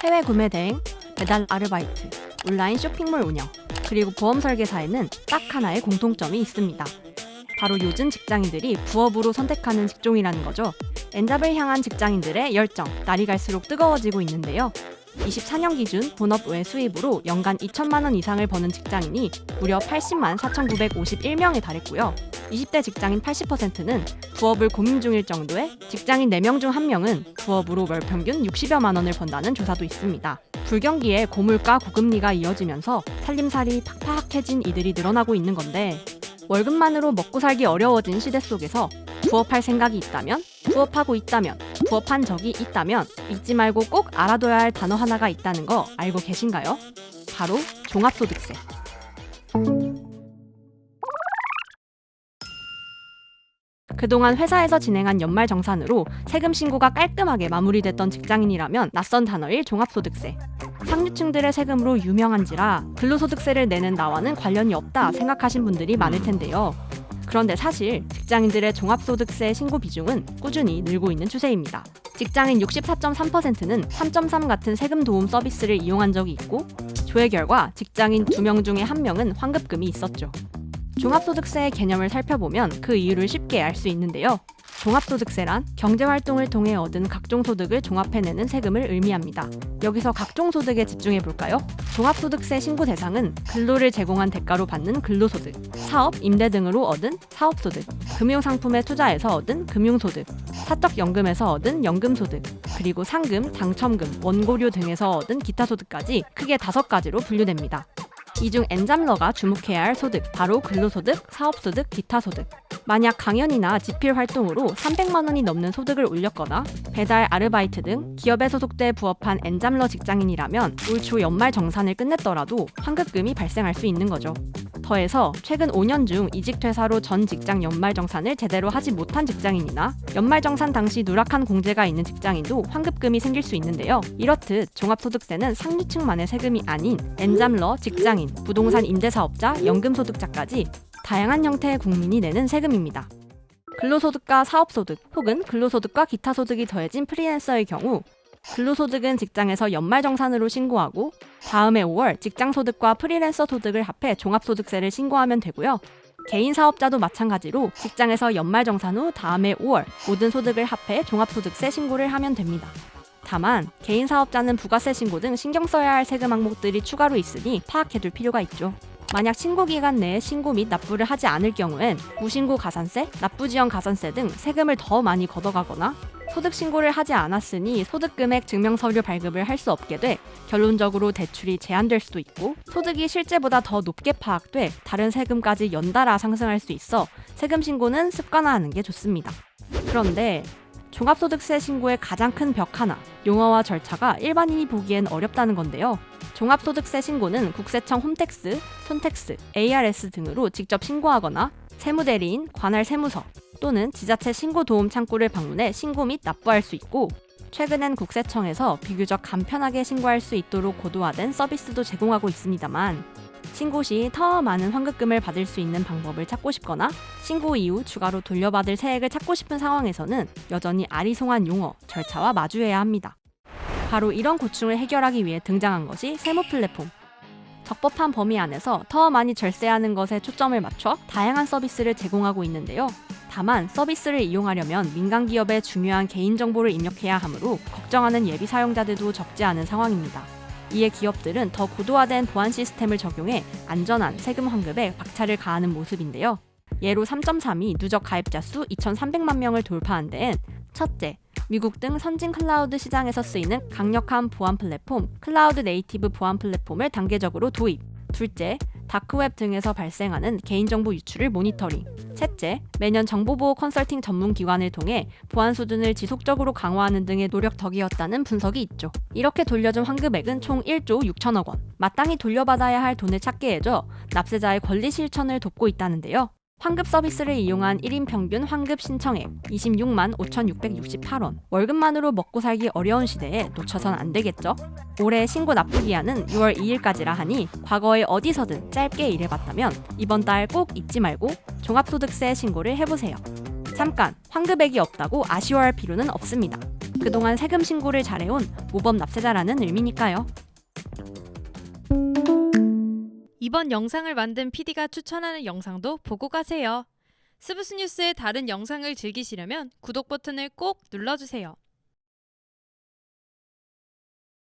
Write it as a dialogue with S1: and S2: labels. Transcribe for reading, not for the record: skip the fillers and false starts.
S1: 해외 구매 대행, 배달 아르바이트, 온라인 쇼핑몰 운영, 그리고 보험 설계사에는 딱 하나의 공통점이 있습니다. 바로 요즘 직장인들이 부업으로 선택하는 직종이라는 거죠. 엔잡을 향한 직장인들의 열정, 날이 갈수록 뜨거워지고 있는데요. 24년 기준 본업 외 수입으로 연간 2천만 원 이상을 버는 직장인이 무려 80만 4,951명에 달했고요. 20대 직장인 80%는 부업을 고민 중일 정도에 직장인 4명 중 1명은 부업으로 월 평균 60여만 원을 번다는 조사도 있습니다. 불경기에 고물가 고금리가 이어지면서 살림살이 팍팍해진 이들이 늘어나고 있는 건데, 월급만으로 먹고 살기 어려워진 시대 속에서 부업할 생각이 있다면, 부업하고 있다면, 부업한 적이 있다면 잊지 말고 꼭 알아둬야 할 단어 하나가 있다는 거 알고 계신가요? 바로 종합소득세. 그동안 회사에서 진행한 연말정산으로 세금 신고가 깔끔하게 마무리됐던 직장인이라면 낯선 단어일 종합소득세. 상류층들의 세금으로 유명한지라 근로소득세를 내는 나와는 관련이 없다 생각하신 분들이 많을 텐데요. 그런데 사실 직장인들의 종합소득세 신고 비중은 꾸준히 늘고 있는 추세입니다. 직장인 64.3%는 3.3 같은 세금 도움 서비스를 이용한 적이 있고, 조회 결과 직장인 2명 중에 1명은 환급금이 있었죠. 종합소득세의 개념을 살펴보면 그 이유를 쉽게 알 수 있는데요. 종합소득세란 경제활동을 통해 얻은 각종 소득을 종합해내는 세금을 의미합니다. 여기서 각종 소득에 집중해볼까요? 종합소득세 신고 대상은 근로를 제공한 대가로 받는 근로소득, 사업, 임대 등으로 얻은 사업소득, 금융상품에 투자해서 얻은 금융소득, 사적연금에서 얻은 연금소득, 그리고 상금, 당첨금, 원고료 등에서 얻은 기타소득까지 크게 5가지로 분류됩니다. 이 중 엔잡러가 주목해야 할 소득, 바로 근로소득, 사업소득, 기타소득. 만약 강연이나 집필 활동으로 300만 원이 넘는 소득을 올렸거나 배달, 아르바이트 등 기업에 소속돼 부업한 엔잡러 직장인이라면 올 초 연말 정산을 끝냈더라도 환급금이 발생할 수 있는 거죠. 더해서 최근 5년 중 이직 퇴사로 전 직장 연말 정산을 제대로 하지 못한 직장인이나 연말 정산 당시 누락한 공제가 있는 직장인도 환급금이 생길 수 있는데요. 이렇듯 종합소득세는 상류층만의 세금이 아닌 엔잡러, 직장인, 부동산 임대사업자, 연금소득자까지 다양한 형태의 국민이 내는 세금입니다. 근로소득과 사업소득 혹은 근로소득과 기타소득이 더해진 프리랜서의 경우 근로소득은 직장에서 연말정산으로 신고하고 다음해 5월 직장소득과 프리랜서 소득을 합해 종합소득세를 신고하면 되고요. 개인 사업자도 마찬가지로 직장에서 연말정산 후 다음해 5월 모든 소득을 합해 종합소득세 신고를 하면 됩니다. 다만 개인 사업자는 부가세 신고 등 신경 써야 할 세금 항목들이 추가로 있으니 파악해둘 필요가 있죠. 만약 신고 기간 내에 신고 및 납부를 하지 않을 경우엔 무신고 가산세, 납부지연 가산세 등 세금을 더 많이 걷어가거나 소득 신고를 하지 않았으니 소득금액 증명서류 발급을 할 수 없게 돼 결론적으로 대출이 제한될 수도 있고, 소득이 실제보다 더 높게 파악돼 다른 세금까지 연달아 상승할 수 있어 세금 신고는 습관화하는 게 좋습니다. 그런데 종합소득세 신고의 가장 큰 벽 하나, 용어와 절차가 일반인이 보기엔 어렵다는 건데요. 종합소득세 신고는 국세청 홈택스, 손택스, ARS 등으로 직접 신고하거나 세무대리인, 관할 세무서 또는 지자체 신고도움 창구를 방문해 신고 및 납부할 수 있고, 최근엔 국세청에서 비교적 간편하게 신고할 수 있도록 고도화된 서비스도 제공하고 있습니다만, 신고 시 더 많은 환급금을 받을 수 있는 방법을 찾고 싶거나 신고 이후 추가로 돌려받을 세액을 찾고 싶은 상황에서는 여전히 아리송한 용어, 절차와 마주해야 합니다. 바로 이런 고충을 해결하기 위해 등장한 것이 세무 플랫폼. 적법한 범위 안에서 더 많이 절세하는 것에 초점을 맞춰 다양한 서비스를 제공하고 있는데요. 다만 서비스를 이용하려면 민간 기업의 중요한 개인정보를 입력해야 하므로 걱정하는 예비 사용자들도 적지 않은 상황입니다. 이에 기업들은 더 고도화된 보안 시스템을 적용해 안전한 세금 환급에 박차를 가하는 모습인데요. 예로 3.3이 누적 가입자 수 2,300만 명을 돌파한 데엔 첫째, 미국 등 선진 클라우드 시장에서 쓰이는 강력한 보안 플랫폼, 클라우드 네이티브 보안 플랫폼을 단계적으로 도입. 둘째, 다크웹 등에서 발생하는 개인정보 유출을 모니터링. 셋째, 매년 정보보호 컨설팅 전문 기관을 통해 보안 수준을 지속적으로 강화하는 등의 노력 덕이었다는 분석이 있죠. 이렇게 돌려준 환급액은 총 1조 6천억 원. 마땅히 돌려받아야 할 돈을 찾게 해줘 납세자의 권리 실천을 돕고 있다는데요. 환급 서비스를 이용한 1인 평균 환급 신청액 26만 5,668원. 월급만으로 먹고 살기 어려운 시대에 놓쳐선 안 되겠죠? 올해 신고 납부 기한은 6월 2일까지라 하니 과거에 어디서든 짧게 일해봤다면 이번 달 꼭 잊지 말고 종합소득세 신고를 해보세요. 잠깐, 환급액이 없다고 아쉬워할 필요는 없습니다. 그동안 세금 신고를 잘해온 모범 납세자라는 의미니까요.
S2: 이번 영상을 만든 PD가 추천하는 영상도 보고 가세요. 스브스 뉴스의 다른 영상을 즐기시려면 구독 버튼을 꼭 눌러주세요.